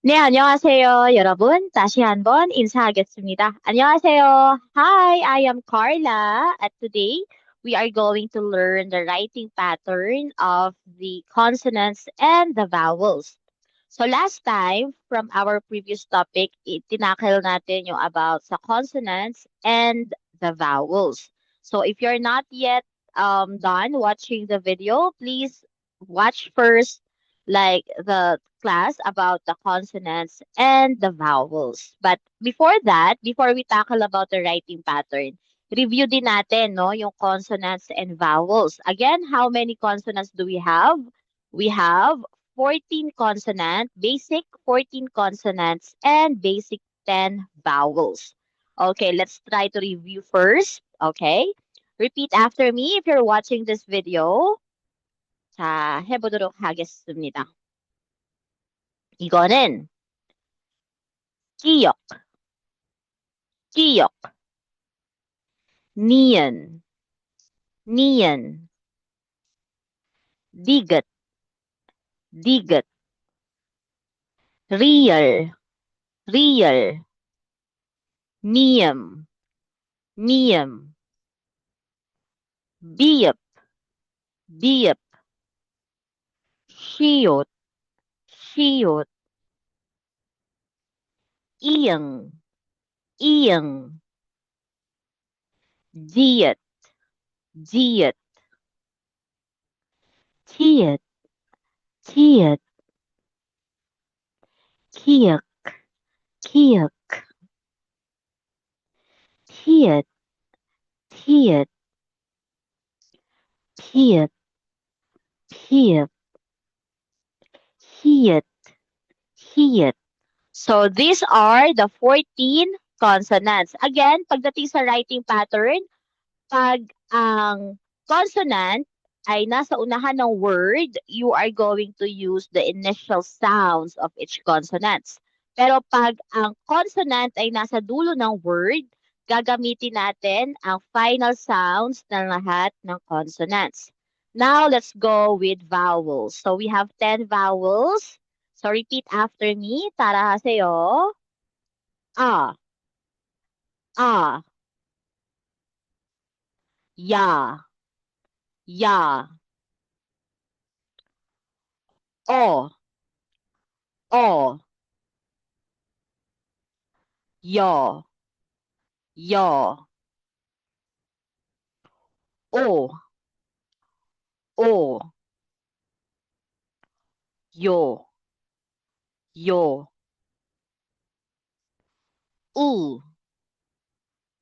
네, 안녕하세요, 여러분. 다시 한번 인사하겠습니다. 안녕하세요. Hi, I am Carla, and today we are going to learn the writing pattern of the consonants and the vowels. So last time, from our previous topic, itinakil natin yung about sa consonants and the vowels. So if you're not yet done watching the video, please watch first like the class about the consonants and the vowels. But before that, before we tackle about the writing pattern, review din natin no, yung consonants and vowels. Again, how many consonants do we have? We have 14 consonant, basic 14 consonants, and basic 10 vowels. Okay, let's try to review first. Okay, repeat after me if you're watching this video. 자, 해보도록 하겠습니다. 이거는 끼역, 끼역, 니은, 니은, 디귿, 디귿, 리을, 리을, 미음, 미음, 비읍, 비읍, 시옷, 시옷, 이응, 이응, 지읒, 지읒, 티읕, 티읕, 키읔, 키읔, 티읕, 티읕, 피읍, 피읍, 히읗, 히읗. So these are the 14 consonants. Again, pagdating sa writing pattern, pag ang consonant ay nasa unahan ng word, you are going to use the initial sounds of each consonants. Pero pag ang consonant ay nasa dulo ng word, gagamitin natin ang final sounds ng lahat ng consonants. Now, let's go with vowels. So we have 10 vowels. So repeat after me. Tara haseyo. A, A, Ya, Ya, O, O, Yo, Yo, O, O, Yo, Yo, U,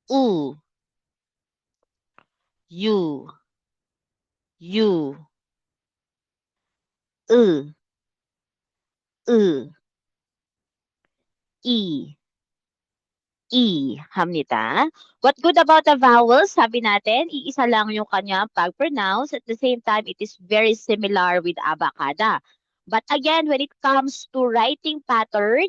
U, U, U, 으, 으, 이, 합니다. What good about the vowels? Sabi natin, iisa lang yung kanyang pag-pronounce. At the same time, it is very similar with abacada. But again, when it comes to writing pattern,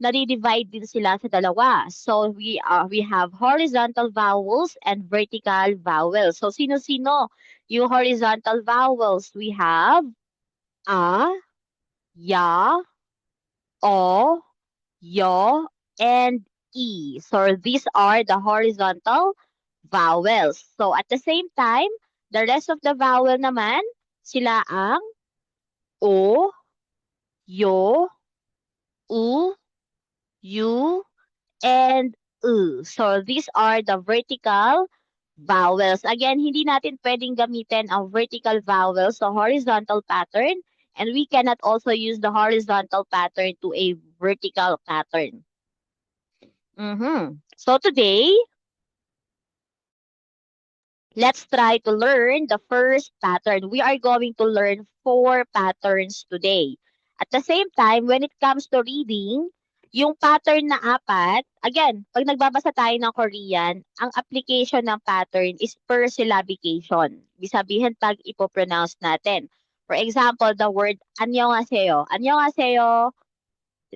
nadi-divide din sila sa dalawa. So we have horizontal vowels and vertical vowels. So sino-sino yung horizontal vowels? We have a, ya, o, yo, and e. So these are the horizontal vowels. So at the same time, the rest of the vowel naman, sila ang o, yo, u, u, and So these are the vertical vowels. Again, hindi natin pwedeng gamitin ang vertical vowels sa horizontal pattern, and we cannot also use the horizontal pattern to a vertical pattern. So today, let's try to learn the first pattern. We are going to learn 4 patterns today. At the same time, when it comes to reading, yung pattern na 4, again, pag nagbabasa tayo ng Korean, ang application ng pattern is per syllabication. Ibig sabihin, pag ipopronounce natin. For example, the word annyeonghaseyo. Annyeonghaseyo,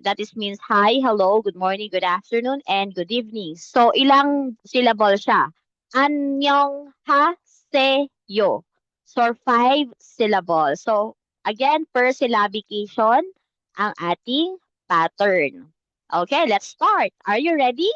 that is means hi, hello, good morning, good afternoon, and good evening. So, ilang syllable siya? Annyeonghaseyo. So, 5 syllables. So, again, per syllabication ang ating pattern. Okay, let's start. Are you ready?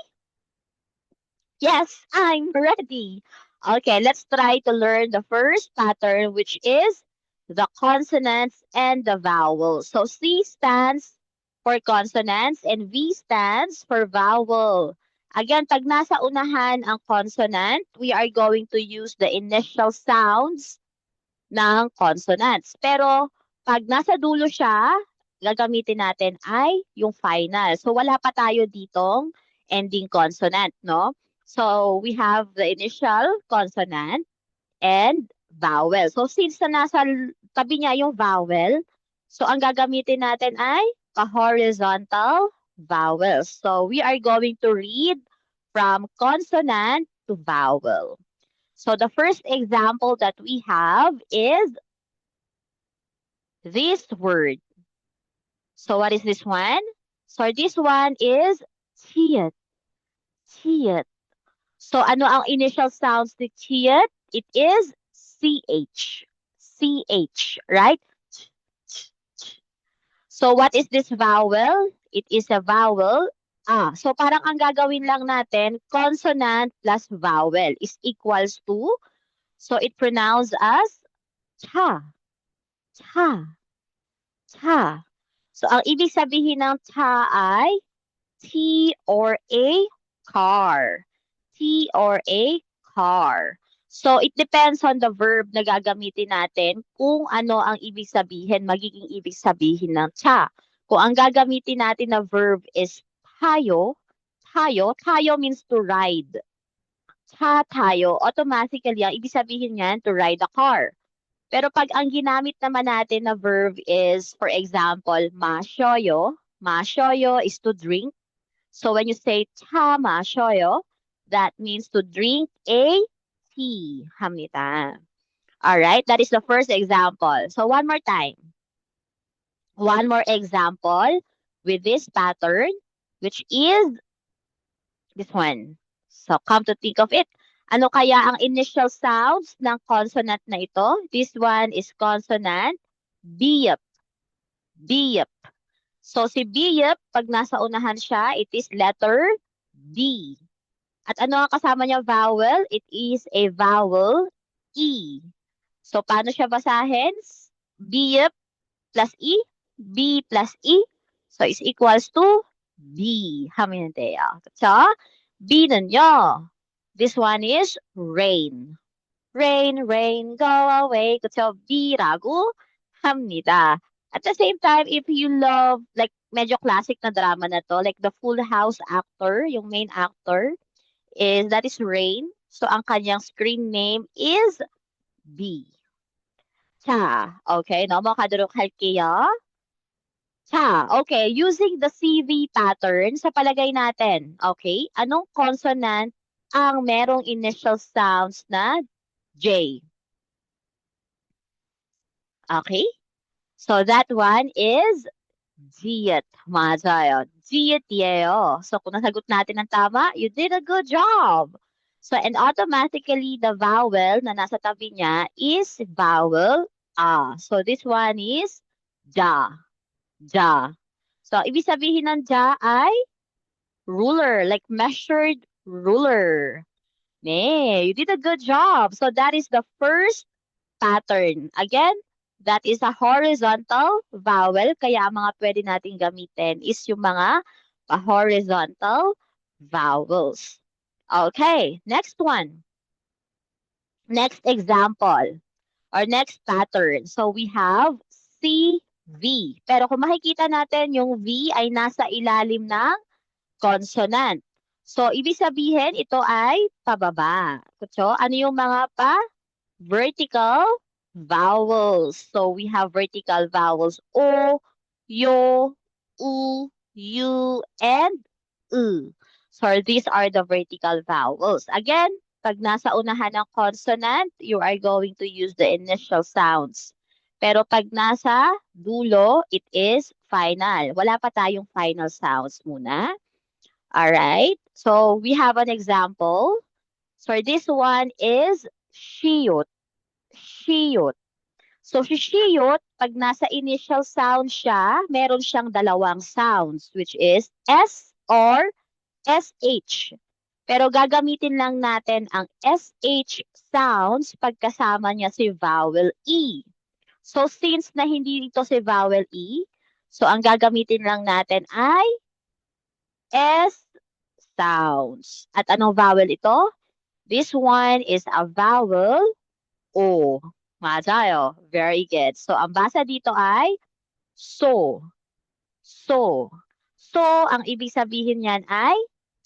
Yes, I'm ready. Okay, let's try to learn the first pattern, which is the consonants and the vowels. So C stands for consonants and V stands for vowel. Again, pag nasa unahan ang consonant, we are going to use the initial sounds ng consonants. Pero pag nasa dulo siya, gagamitin natin ay yung final. So wala pa tayo ditong ending consonant, no? So we have the initial consonant and vowel. So since na nasa tabi niya yung vowel, so ang gagamitin natin ay horizontal vowels. So we are going to read from consonant to vowel. So the first example that we have is this word. So what is this one? So this one is tiyet. Tiyet. So ano ang initial sounds ni tiyet? It is CH. CH, right? So what is this vowel? It is a vowel. So parang ang gagawin lang natin, consonant plus vowel is equals to, so it pronounced as cha. Cha. Cha. So, ang ibig sabihin ng cha ay T or a car. T or a car. So, it depends on the verb na gagamitin natin kung ano ang ibig sabihin, magiging ibig sabihin ng cha. Kung ang gagamitin natin na verb is tayo, tayo means to ride. Cha tayo, automatically, ang ibig sabihin niyan, to ride a car. Pero pag ang ginamit naman natin na verb is, for example, masyoyo is to drink. So when you say cha masyoyo, that means to drink a tea. Hamnita. Alright, that is the first example. So one more time. One more example with this pattern, which is this one. So come to think of it, ano kaya ang initial sounds ng consonant na ito? This one is consonant biyep. Biyep. So si biyep, pag nasa unahan siya, it is letter B. At ano ang kasama niya vowel? It is a vowel E. So paano siya basahin? Biyep plus E, B plus E. So is equals to B. Haminteya. So, B ninyo. This one is rain. Rain, rain, go away. 그쵸? B라고 합니다. At the same time, if you love, like, medyo classic na drama na to, like the Full House actor, yung main actor, that is Rain. So, ang kanyang screen name is B. 자, okay, 넘어가도록 할게요. 자, okay, using the CV pattern, sa palagay natin, okay, anong consonant ang merong initial sounds na J? Okay? So that one is Jiet. 맞아요. Jiet예요. So kung nasagot natin ng tama, you did a good job. So and automatically the vowel na nasa tabi niya is vowel A. So this one is ja. Ja. So ibig sabihin ng ja ay ruler, like measured ruler. Nee, you did a good job. So that is the first pattern. Again, that is a horizontal vowel. Kaya ang mga pwede nating gamitin is yung mga horizontal vowels. Okay, next one. Next example or next pattern. So we have CV. Pero kung makikita natin, yung V ay nasa ilalim ng consonant. So, ibig sabihin, ito ay pababa. So, ano yung mga vertical vowels. So we have vertical vowels O, Yo, U, U, and U. So these are the vertical vowels. Again, pag nasa unahan ng consonant, you are going to use the initial sounds. Pero pag nasa dulo, it is final. Wala pa tayong final sounds muna. Alright? So we have an example. So this one is shiyot. Shiyot. So si shiyot, pag nasa initial sound siya, meron siyang dalawang sounds, which is S or SH. Pero gagamitin lang natin ang SH sounds pagkasama niya si vowel E. So, since na hindi ito si vowel E, so ang gagamitin lang natin ay S sounds. At anong vowel ito? This one is a vowel O. 맞아요. Very good. So, ang basa dito ay so. So. So, ang ibig sabihin niyan ay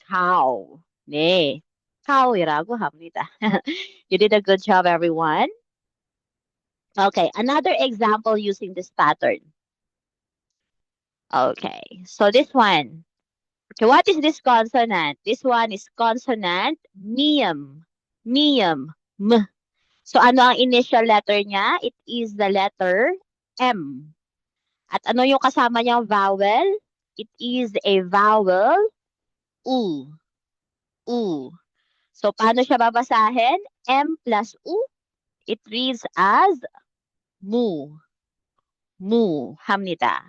cow. 네. cow이라고 합니다. You did a good job, everyone. Okay, another example using this pattern. Okay, so this one. Okay, what is this consonant? This one is consonant mium. Mium. M. So ano ang initial letter niya? It is the letter M. At ano yung kasama niyang vowel? It is a vowel U. U. So paano siya babasahin? M plus U. It reads as mu. Mu. 합니다.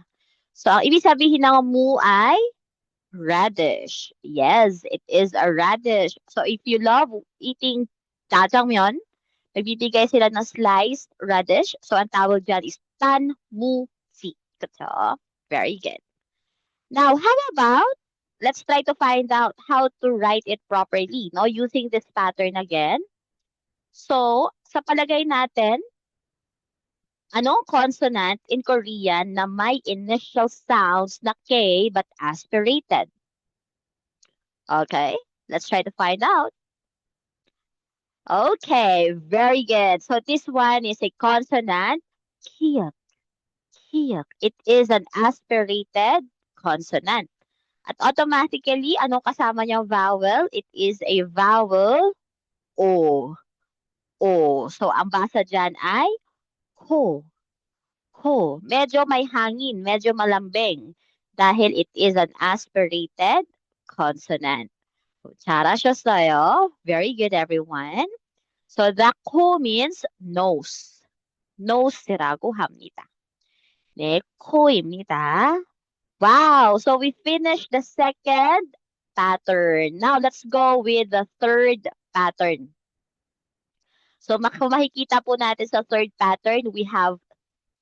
So ang ibig sabihin ng mu ay radish. Yes, it is a radish. So if you love eating jjajangmyeon, nagbibigay sila ng sliced radish. So ang tawag dyan is tanmusi. Kito? Very good. Now, how about, let's try to find out how to write it properly, no? Using this pattern again. So, sa palagay natin, anong consonant in Korean na may initial sounds na K but aspirated? Okay, let's try to find out. Okay, very good. So this one is a consonant, kiyak, kiyak. It is an aspirated consonant. At automatically, anong kasama niyang vowel? It is a vowel O. O. So ang basa dyan ay ko. Ko. Medyo may hangin, medyo malambing. Dahil it is an aspirated consonant. 잘하셨어요. Very good, everyone. So, the ko means nose. Nose라고 합니다. 네, 코입니다. Wow! So, we finished the second pattern. Now, let's go with the third pattern. So, kung makikita po natin sa third pattern, we have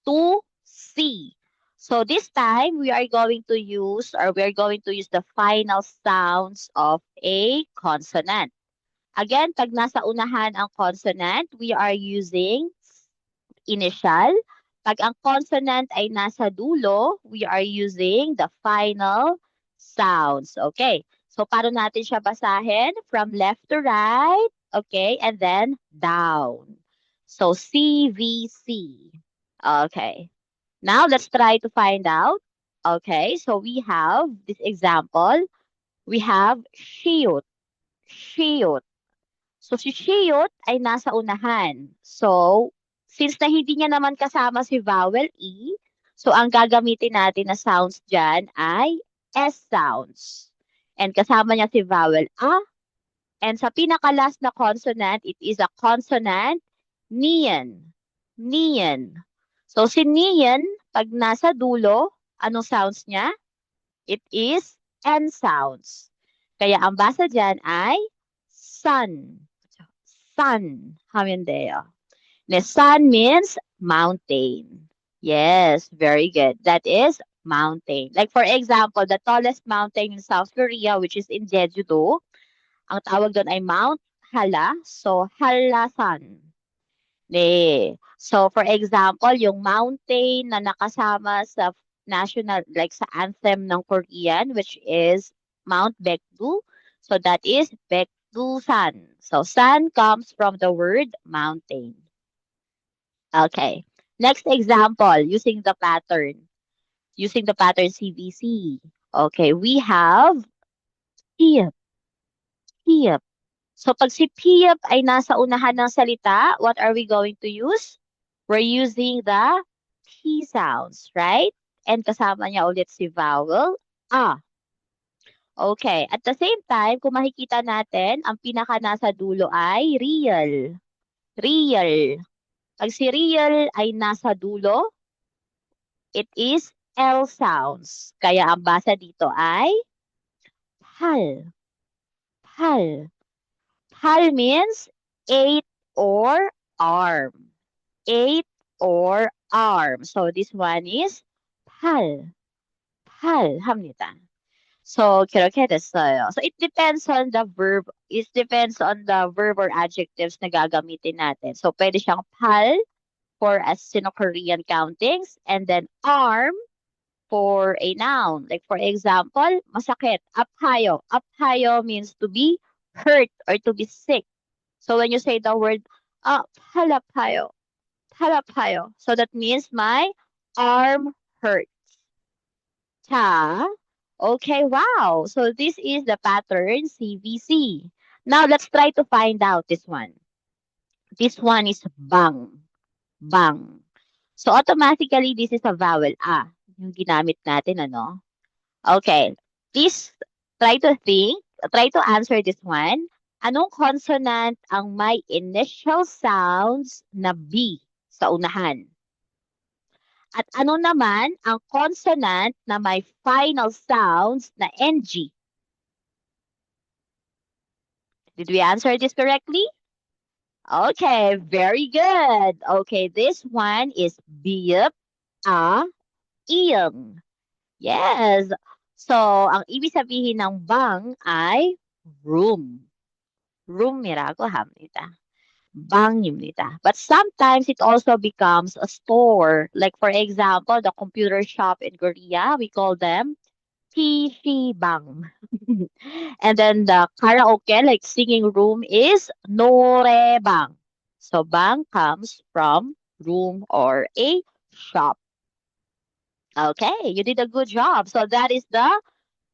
2C. So this time, we are going to use the final sounds of a consonant. Again, pag nasa unahan ang consonant, we are using initial. Pag ang consonant ay nasa dulo, we are using the final sounds. Okay. So paano natin siya basahin? From left to right, okay, and then down. So CVC. Okay. Now, let's try to find out. Okay, so we have this example. We have shiyot. Shiyot. So, si shiyot ay nasa unahan. So, since na hindi niya naman kasama si vowel E, so ang gagamitin natin na sounds dyan ay S sounds. And kasama niya si vowel A. And sa pinaka-last na consonant, it is a consonant nian. Nian. So, si nian, pag nasa dulo, anong sounds niya? It is N sounds. Kaya ang basa dyan ay sun. Sun. 하면 돼요. The sun means mountain. Yes, very good. That is mountain. Like for example, the tallest mountain in South Korea, which is in Jeju-do, ang tawag doon ay Mount Hala. So, Halasan. 네. So, for example, yung mountain na nakasama sa national, like sa anthem ng Korean, which is Mount Baekdu. So, that is Baekdusan. So, san comes from the word mountain. Okay. Next example, using the pattern. Using the pattern CVC. Okay, we have Piep. Piep. So, pag si Piep ay nasa unahan ng salita, what are we going to use? We're using the P sounds, right? And kasama niya ulit si vowel A. Okay. At the same time, kung makikita natin, ang pinaka nasa dulo ay real. Real. Pag si real ay nasa dulo, it is L sounds. Kaya ang basa dito ay pal. Pal. Pal means 8 or arm. 8 or arm. So this one is pal. pal 합니다. So 그렇게 됐어요. So it depends on the verb. It depends on the verb or adjectives na gagamitin natin. So pwede siyang pal for a Sino-Korean countings and then arm for a noun. Like for example, masakit, aphayo. Aphayo means to be hurt or to be sick. So when you say the word halapayo, halapayo. So that means my arm hurt. Ta. Okay, wow. So this is the pattern CVC. Now let's try to find out this one. This one is bang. Bang. So automatically this is a vowel yung ginamit natin ano. Okay. Please try to answer this one. Anong consonant ang may initial sounds na B sa unahan? At ano naman ang consonant na may final sounds na NG? Did we answer this correctly? Okay, very good. Okay, this one is bip, iyang. Yes. So, ang ibig sabihin ng bang ay room. room이라고 합니다. 방입니다. But sometimes it also becomes a store. Like for example, the computer shop in Korea, we call them PC bang. And then the karaoke, like singing room, is 노래방. So bang comes from room or a shop. Okay, you did a good job. So that is the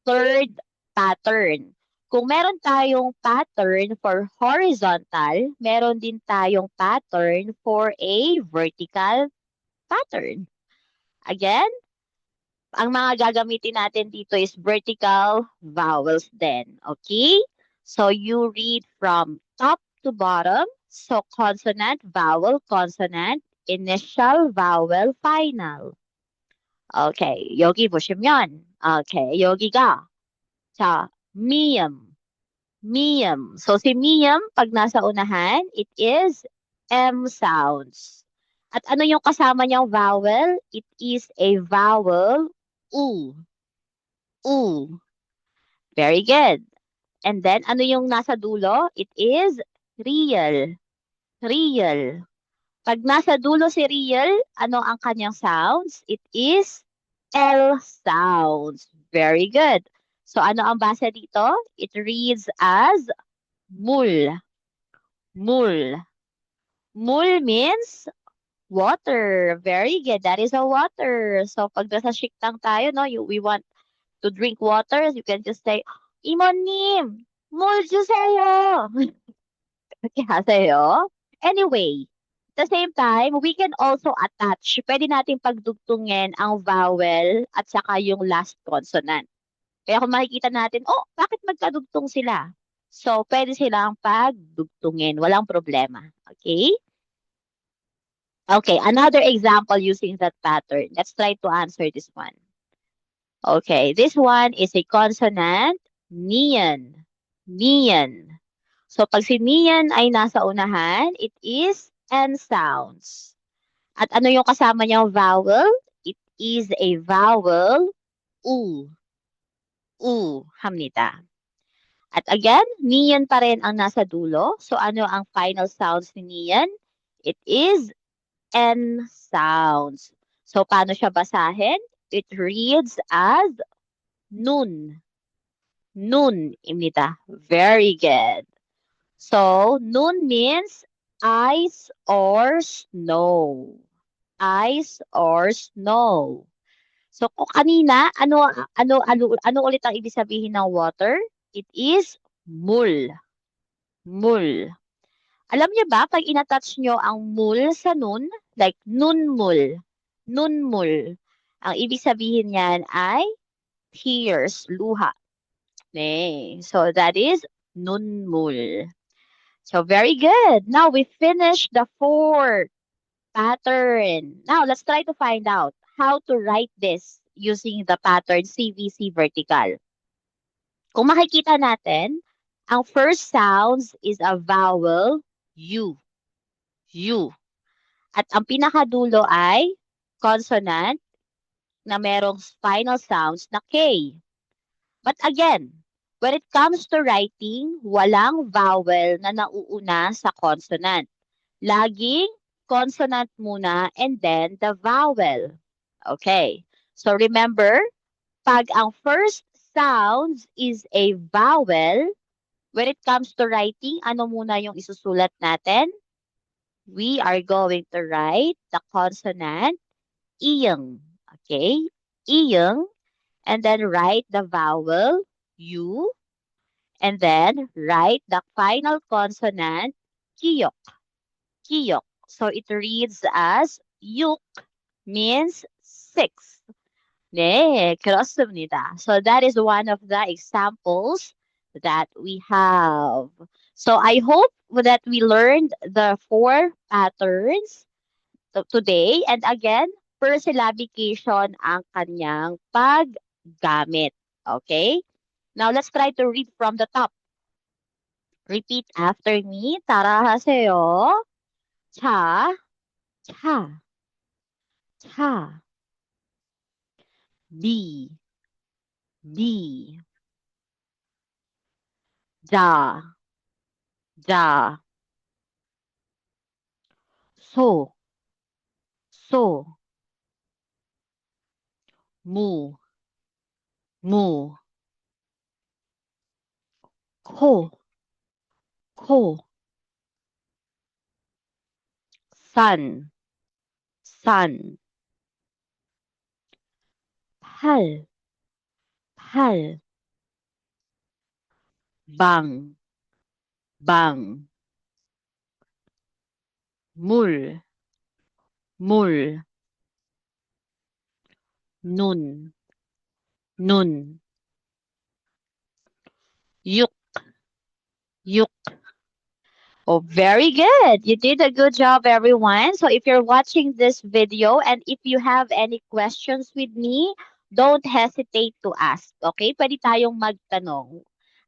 third pattern. Kung meron tayong pattern for horizontal, meron din tayong pattern for a vertical pattern. Again, ang mga gagamitin natin dito is vertical vowels din. Okay? So you read from top to bottom. So consonant, vowel, consonant, initial, vowel, final. Okay, 여기 보시면, okay, 여기가, 자, Miyam. Miyam. So si Miyam, pag nasa unahan, it is M sounds. At ano yung kasama niyang vowel? It is a vowel U. U. Very good. And then, ano yung nasa dulo? It is real. Real. Pag nasa dulo si real, ano ang kanyang sounds? It is L sounds. Very good. So ano ang basa dito? It reads as mul. Mul. Mul means water. Very good. That is a water. So pag nasa shiktang tayo, no, we want to drink water, you can just say, 이모님, 물 주세요. 그렇게 하세요. Anyway, at the same time, we can also attach. Pwede natin pagdugtungin ang vowel at saka yung last consonant. Kaya kung makikita natin, oh, bakit magkadugtong sila? So, pwede silang pagdugtungin. Walang problema. Okay? Okay, another example using that pattern. Let's try to answer this one. Okay, this one is a consonant, niyan. Niyan. So, pag si niyan ay nasa unahan, it is N sounds. At ano yung kasama niyang vowel? It is a vowel, U. U, 합니다. At again, niyan pa rin ang nasa dulo. So, ano ang final sounds ni niyan? It is N sounds. So, paano siya basahin? It reads as nun. Nun입니다. Very good. So, nun means ice or snow. Ice or snow. So, kung kanina, ano ulit ang ibig sabihin ng water? It is mul. Mul. Alam niyo ba, pag inattach nyo ang mul sa nun, like nunmul, nunmul, ang ibig sabihin niyan ay tears, luha. Okay. So that is nunmul. So very good. Now we finished the fourth pattern. Now let's try to find out how to write this using the pattern CVC vertical. Kung makikita natin, ang first sounds is a vowel U. U. At ang pinakadulo ay consonant na merong final sounds na K. But again, when it comes to writing, walang vowel na nauuna sa consonant. Laging consonant muna and then the vowel. Okay. So remember, pag ang first sounds is a vowel, when it comes to writing, ano muna yung isusulat natin? We are going to write the consonant iyang. Okay? Iyang. And then write the vowel U. And then write the final consonant kiyok. Kiyok. So it reads as yuk means 6. 네, 그렇습니다. So that is one of the examples that we have. So I hope that we learned the 4 patterns today. And again, per syllabication ang kanyang paggamit. Okay? Now let's try to read from the top. Repeat after me. 따라하세요. 차, 차, 차. B, B. 자, 자. 소, 소. 무, 무. 코, 코. 산, 산. 팔, 팔. 방, 방. 물, 물. 눈, 눈. 육, 육. Oh, very good. You did a good job, everyone. So if you're watching this video and if you have any questions with me, don't hesitate to ask. Okay? Pwede tayong magtanong.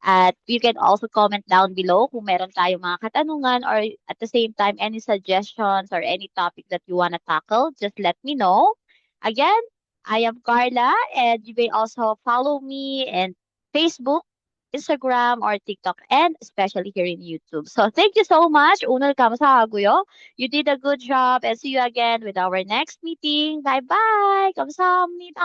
At you can also comment down below kung meron tayong mga katanungan or at the same time, any suggestions or any topic that you want to tackle, just let me know. Again, I am Carla and you may also follow me in Facebook, Instagram or TikTok, and especially here in YouTube. So thank you so much. 오늘 감사하고요. You did a good job and see you again with our next meeting. Bye-bye. 감사합니다.